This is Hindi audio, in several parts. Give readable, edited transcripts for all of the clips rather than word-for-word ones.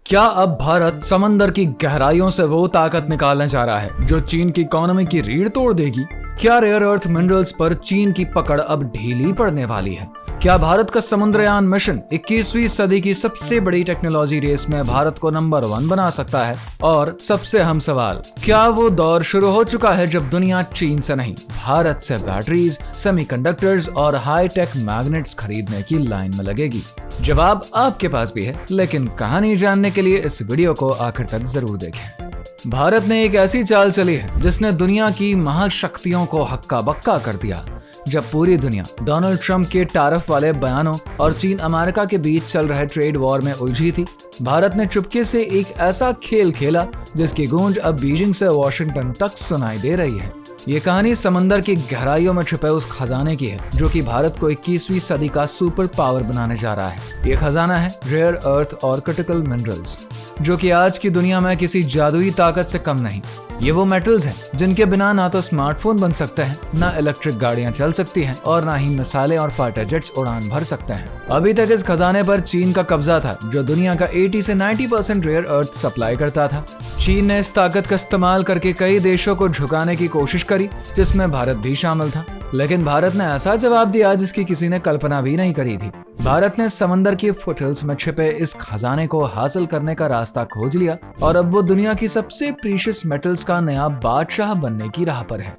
क्या अब भारत समंदर की गहराइयों से वो ताकत निकालने जा रहा है जो चीन की इकोनॉमी की रीढ़ तोड़ देगी? क्या रेयर अर्थ मिनरल्स पर चीन की पकड़ अब ढीली पड़ने वाली है? क्या भारत का समुद्रयान मिशन 21वीं सदी की सबसे बड़ी टेक्नोलॉजी रेस में भारत को नंबर 1 बना सकता है? और सबसे अहम सवाल, क्या वो दौर शुरू हो चुका है जब दुनिया चीन से नहीं भारत से बैटरीज, सेमीकंडक्टर्स और हाईटेक मैग्नेट्स खरीदने की लाइन में लगेगी? जवाब आपके पास भी है, लेकिन कहानी जानने के लिए इस वीडियो को आखिर तक जरूर देखें। भारत ने एक ऐसी चाल चली है जिसने दुनिया की महाशक्तियों को हक्का बक्का कर दिया। जब पूरी दुनिया डोनाल्ड ट्रंप के टैरिफ वाले बयानों और चीन अमेरिका के बीच चल रहे ट्रेड वॉर में उलझी थी, भारत ने चुपके से एक ऐसा खेल खेला जिसकी गूंज अब बीजिंग से वॉशिंगटन तक सुनाई दे रही है। ये कहानी समंदर की गहराइयों में छुपे उस खजाने की है जो कि भारत को 21वीं सदी का सुपर पावर बनाने जा रहा है। ये खजाना है रेयर अर्थ और क्रिटिकल मिनरल्स, जो कि आज की दुनिया में किसी जादुई ताकत से कम नहीं। ये वो मेटल्स हैं जिनके बिना ना तो स्मार्टफोन बन सकते हैं, ना इलेक्ट्रिक गाड़ियां चल सकती हैं और ना ही मिसाइलें और फाइटर जेट्स उड़ान भर सकते हैं। अभी तक इस खजाने पर चीन का कब्जा था, जो दुनिया का 80 से 90% रेयर अर्थ सप्लाई करता था। चीन ने इस ताकत का इस्तेमाल करके कई देशों को झुकाने की कोशिश करी, जिसमें भारत भी शामिल था, लेकिन भारत ने ऐसा जवाब दिया जिसकी किसी ने कल्पना भी नहीं करी थी। भारत ने समंदर के फुटहिल्स में छिपे इस खजाने को हासिल करने का रास्ता खोज लिया और अब वो दुनिया की सबसे प्रीशियस मेटल्स का नया बादशाह बनने की राह पर है।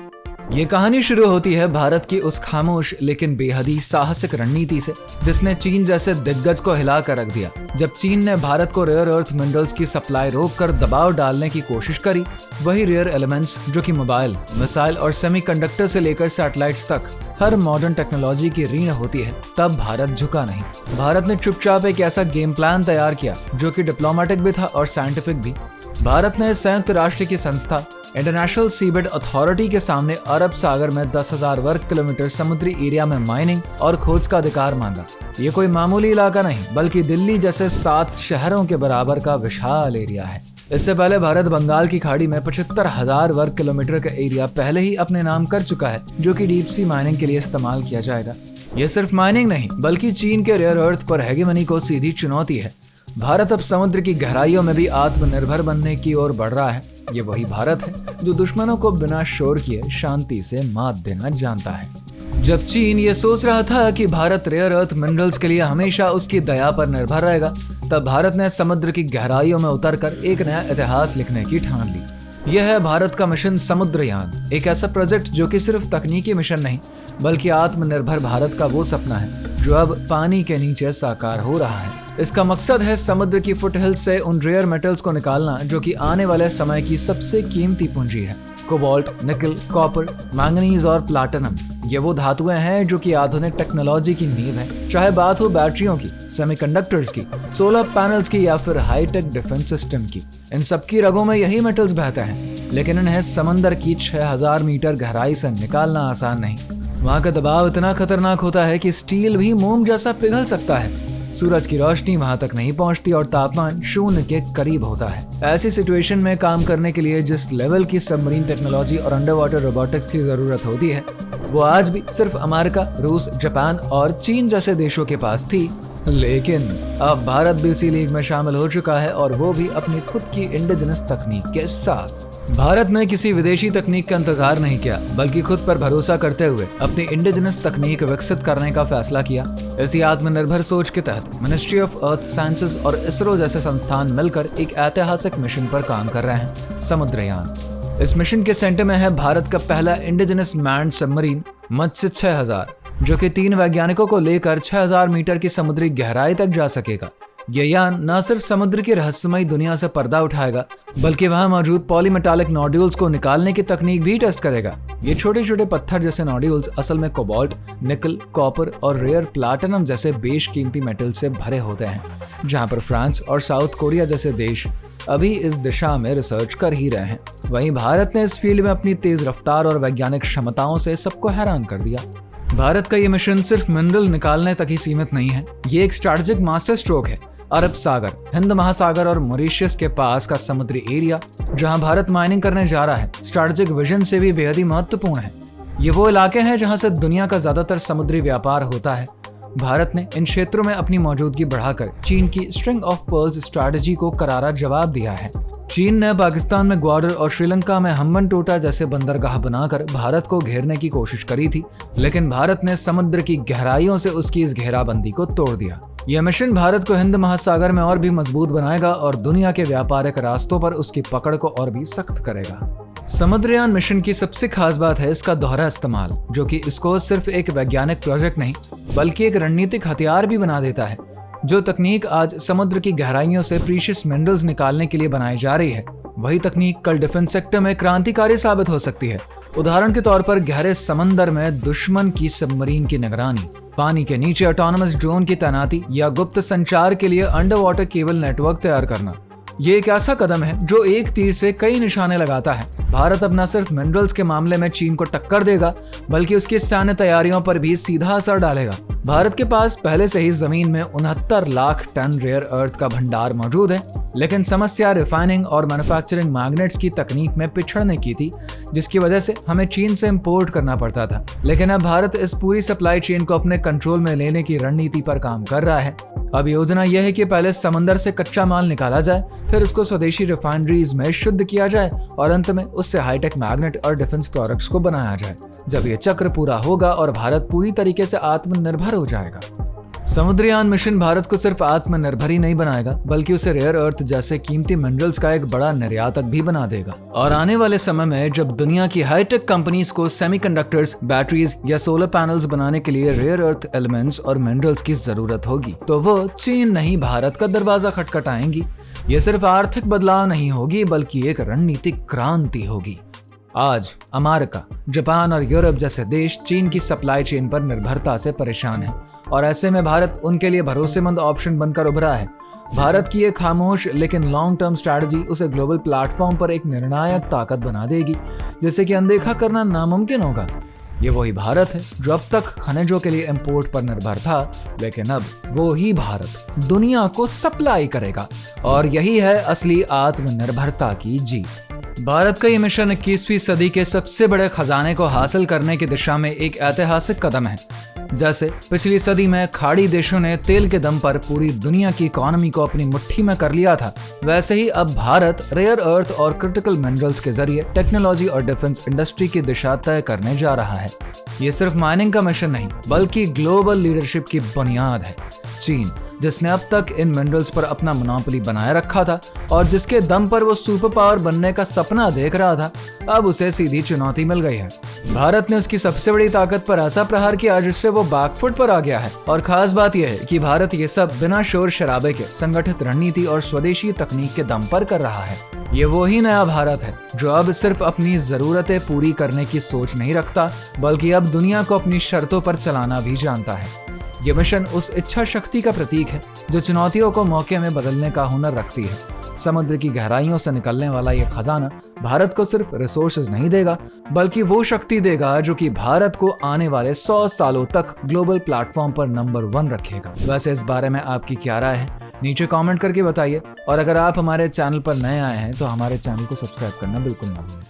ये कहानी शुरू होती है भारत की उस खामोश लेकिन बेहद साहसिक रणनीति से जिसने चीन जैसे दिग्गज को हिला कर रख दिया। जब चीन ने भारत को रेयर अर्थ मिनरल्स की सप्लाई रोककर दबाव डालने की कोशिश करी, वही रेयर एलिमेंट्स जो कि मोबाइल, मिसाइल और सेमीकंडक्टर से लेकर सैटेलाइट्स तक हर मॉडर्न टेक्नोलॉजी की रीढ़ होती है, तब भारत झुका नहीं। भारत ने चुपचाप एक ऐसा गेम प्लान तैयार किया जो कि डिप्लोमेटिक भी था और साइंटिफिक भी। भारत ने संयुक्त राष्ट्र की संस्था इंटरनेशनल सीबेड अथॉरिटी के सामने अरब सागर में 10,000 वर्ग किलोमीटर समुद्री एरिया में माइनिंग और खोज का अधिकार मांगा। ये कोई मामूली इलाका नहीं, बल्कि दिल्ली जैसे 7 शहरों के बराबर का विशाल एरिया है। इससे पहले भारत बंगाल की खाड़ी में 75,000 वर्ग किलोमीटर का एरिया पहले ही अपने नाम कर चुका है, जो कि डीप सी माइनिंग के लिए इस्तेमाल किया जाएगा। ये सिर्फ माइनिंग नहीं, बल्कि चीन के रेयर अर्थ पर हेगेमनी को सीधी चुनौती है। भारत अब समुद्र की गहराइयों में भी आत्मनिर्भर बनने की ओर बढ़ रहा है। ये वही भारत है जो दुश्मनों को बिना शोर किए शांति से मात देना जानता है। जब चीन ये सोच रहा था कि भारत रेयर अर्थ मिनरल्स के लिए हमेशा उसकी दया पर निर्भर रहेगा, तब भारत ने समुद्र की गहराइयों में उतरकर एक नया इतिहास लिखने की ठान ली। यह है भारत का मिशन समुद्रयान, एक ऐसा प्रोजेक्ट जो कि सिर्फ तकनीकी मिशन नहीं, बल्कि आत्मनिर्भर भारत का वो सपना है जो अब पानी के नीचे साकार हो रहा है। इसका मकसद है समुद्र की फुटहिल्स से उन रेयर मेटल्स को निकालना जो कि आने वाले समय की सबसे कीमती पूंजी है। कोबाल्ट, निकल, कॉपर, मैंगनीज और प्लैटिनम, ये वो धातुएं हैं जो कि आधुनिक टेक्नोलॉजी की नींव है। चाहे बात हो बैटरियों की, सेमीकंडक्टर्स की, सोलर पैनल्स की या फिर हाईटेक डिफेंस सिस्टम की, इन सबकी रगों में यही मेटल्स बहते हैं। लेकिन इन्हें समंदर की 6,000 मीटर गहराई से निकालना आसान नहीं। वहाँ का दबाव इतना खतरनाक होता है कि स्टील भी मोम जैसा पिघल सकता है। सूरज की रोशनी वहां तक नहीं पहुंचती और तापमान 0 के करीब होता है। ऐसी सिचुएशन में काम करने के लिए जिस लेवल की सबमरीन टेक्नोलॉजी और अंडर वाटर रोबोटिक्स की जरूरत होती है, वो आज भी सिर्फ अमेरिका, रूस, जापान और चीन जैसे देशों के पास थी। लेकिन अब भारत भी इसी लीग में शामिल हो चुका है, और वो भी अपनी खुद की इंडिजिनस तकनीक के साथ। भारत ने किसी विदेशी तकनीक का इंतजार नहीं किया, बल्कि खुद पर भरोसा करते हुए अपनी इंडिजिनस तकनीक विकसित करने का फैसला किया। इसी आत्मनिर्भर सोच के तहत मिनिस्ट्री ऑफ अर्थ साइंसेज और इसरो जैसे संस्थान मिलकर एक ऐतिहासिक मिशन पर काम कर रहे हैं, समुद्रयान। इस मिशन के सेंटर में है भारत का पहला इंडिजिनस मैन्ड सबमरीन मत्स्य 6000, जो कि 3 वैज्ञानिकों को लेकर 6,000 मीटर की समुद्री गहराई तक जा सकेगा। ये यान न सिर्फ समुद्र की रहस्यमयी दुनिया से पर्दा उठाएगा, बल्कि वहां मौजूद पॉलीमेटालिक नोड्यूल्स को निकालने की तकनीक भी टेस्ट करेगा। ये छोटे छोटे पत्थर जैसे नोड्यूल्स असल में कोबाल्ट, निकल, कॉपर और रेयर प्लैटिनम जैसे बेशकीमती मेटल से भरे होते हैं, जहां पर फ्रांस और साउथ कोरिया जैसे देश अभी इस दिशा में रिसर्च कर ही रहे हैं। वहीं भारत ने इस फील्ड में अपनी तेज रफ्तार और वैज्ञानिक क्षमताओं से सबको हैरान कर दिया। भारत का ये मिशन सिर्फ मिनरल निकालने तक ही सीमित नहीं है, ये एक स्ट्रैटेजिक मास्टर स्ट्रोक है। अरब सागर, हिंद महासागर और मॉरिशस के पास का समुद्री एरिया जहां भारत माइनिंग करने जा रहा है, स्ट्रैटेजिक विजन से भी बेहद ही महत्वपूर्ण है। ये वो इलाके हैं जहां से दुनिया का ज्यादातर समुद्री व्यापार होता है भारत ने इन क्षेत्रों में अपनी मौजूदगी बढ़ाकर चीन की स्ट्रिंग ऑफ पर्ल्स स्ट्रैटेजी को करारा जवाब दिया है। चीन ने पाकिस्तान में ग्वादर और श्रीलंका में हम्बनटोटा जैसे बंदरगाह बनाकर भारत को घेरने की कोशिश करी थी, लेकिन भारत ने समुद्र की गहराइयों से उसकी इस घेराबंदी को तोड़ दिया। यह मिशन भारत को हिंद महासागर में और भी मजबूत बनाएगा और दुनिया के व्यापारिक रास्तों पर उसकी पकड़ को और भी सख्त करेगा। समुद्रयान मिशन की सबसे खास बात है इसका दोहरा इस्तेमाल, जो कि इसको सिर्फ एक वैज्ञानिक प्रोजेक्ट नहीं बल्कि एक रणनीतिक हथियार भी बना देता है। जो तकनीक आज समुद्र की गहराइयों से प्रीशियस मिनरल्स निकालने के लिए बनाई जा रही है, वही तकनीक कल डिफेंस सेक्टर में क्रांतिकारी साबित हो सकती है। उदाहरण के तौर पर गहरे समंदर में दुश्मन की सबमरीन की निगरानी, पानी के नीचे ऑटोनोमस ड्रोन की तैनाती या गुप्त संचार के लिए अंडर वाटर केबल नेटवर्क तैयार करना। ये एक ऐसा कदम है जो एक तीर से कई निशाने लगाता है। भारत अब न सिर्फ मिनरल्स के मामले में चीन को टक्कर देगा, बल्कि उसकी सैन्य तैयारियों पर भी सीधा असर डालेगा। भारत के पास पहले से ही जमीन में 69 लाख टन रेयर अर्थ का भंडार मौजूद है, लेकिन समस्या रिफाइनिंग और मैन्युफैक्चरिंग मैग्नेट्स की तकनीक में पिछड़ने की थी, जिसकी वजह से हमें चीन से इंपोर्ट करना पड़ता था। लेकिन अब भारत इस पूरी सप्लाई चेन को अपने कंट्रोल में लेने की रणनीति पर काम कर रहा है। अब योजना यह है कि पहले समंदर से कच्चा माल निकाला जाए, फिर उसको स्वदेशी रिफाइनरीज में शुद्ध किया जाए और अंत में उससे हाईटेक मैग्नेट और डिफेंस प्रोडक्ट्स को बनाया जाए। जब ये चक्र पूरा होगा और भारत पूरी तरीके से आत्मनिर्भर हो जाएगा। समुद्रयान मिशन भारत को सिर्फ आत्मनिर्भर ही नहीं बनाएगा, बल्कि उसे रेयर अर्थ जैसे कीमती मिनरल्स का एक बड़ा निर्यातक भी बना देगा। और आने वाले समय में जब दुनिया की हाईटेक कंपनीज को सेमीकंडक्टर्स, बैटरीज या सोलर पैनल्स बनाने के लिए रेयर अर्थ एलिमेंट्स और मिनरल्स की जरूरत होगी, तो वो चीन नहीं भारत का दरवाजा खटखटाएंगी। ये सिर्फ आर्थिक बदलाव नहीं होगी, बल्कि एक रणनीतिक क्रांति होगी। आज अमेरिका, जापान और यूरोप जैसे देश चीन की सप्लाई चेन पर निर्भरता से परेशान हैं, और ऐसे में भारत उनके लिए भरोसेमंद ऑप्शन बनकर उभरा है। भारत की एक खामोश लेकिन लॉन्ग टर्म स्ट्रैटेजी उसे ग्लोबल प्लेटफॉर्म पर एक निर्णायक ताकत बना देगी, जिसे कि अनदेखा करना नामुमकिन होगा। ये वही भारत है जो अब तक खनिजों के लिए इंपोर्ट पर निर्भर था, लेकिन अब वो ही भारत दुनिया को सप्लाई करेगा, और यही है असली आत्मनिर्भरता की जीत। भारत का ये मिशन 21वीं सदी के सबसे बड़े खजाने को हासिल करने की दिशा में एक ऐतिहासिक कदम है। जैसे पिछली सदी में खाड़ी देशों ने तेल के दम पर पूरी दुनिया की इकोनॉमी को अपनी मुट्ठी में कर लिया था, वैसे ही अब भारत रेयर अर्थ और क्रिटिकल मिनरल्स के जरिए टेक्नोलॉजी और डिफेंस इंडस्ट्री की दिशा तय करने जा रहा है। ये सिर्फ माइनिंग का मिशन नहीं, बल्कि ग्लोबल लीडरशिप की बुनियाद है। चीन, जिसने अब तक इन मिनरल्स पर अपना मोनोपोली बनाए रखा था और जिसके दम पर वो सुपर पावर बनने का सपना देख रहा था, अब उसे सीधी चुनौती मिल गई है। भारत ने उसकी सबसे बड़ी ताकत पर ऐसा प्रहार किया जिससे वो बैकफुट पर आ गया है। और खास बात यह है कि भारत ये सब बिना शोर शराबे के संगठित रणनीति और स्वदेशी तकनीक के दम पर कर रहा है। ये वही नया भारत है जो अब सिर्फ अपनी जरूरतें पूरी करने की सोच नहीं रखता, बल्कि अब दुनिया को अपनी शर्तों पर चलाना भी जानता है। ये मिशन उस इच्छा शक्ति का प्रतीक है जो चुनौतियों को मौके में बदलने का हुनर रखती है। समुद्र की गहराइयों से निकलने वाला ये खजाना भारत को सिर्फ रिसोर्सेज नहीं देगा, बल्कि वो शक्ति देगा जो कि भारत को आने वाले 100 सालों तक ग्लोबल प्लेटफॉर्म पर नंबर 1 रखेगा। वैसे इस बारे में आपकी क्या राय है, नीचे कमेंट करके बताइए। और अगर आप हमारे चैनल पर नए आए हैं तो हमारे चैनल को सब्सक्राइब करना बिल्कुल ना भूलें।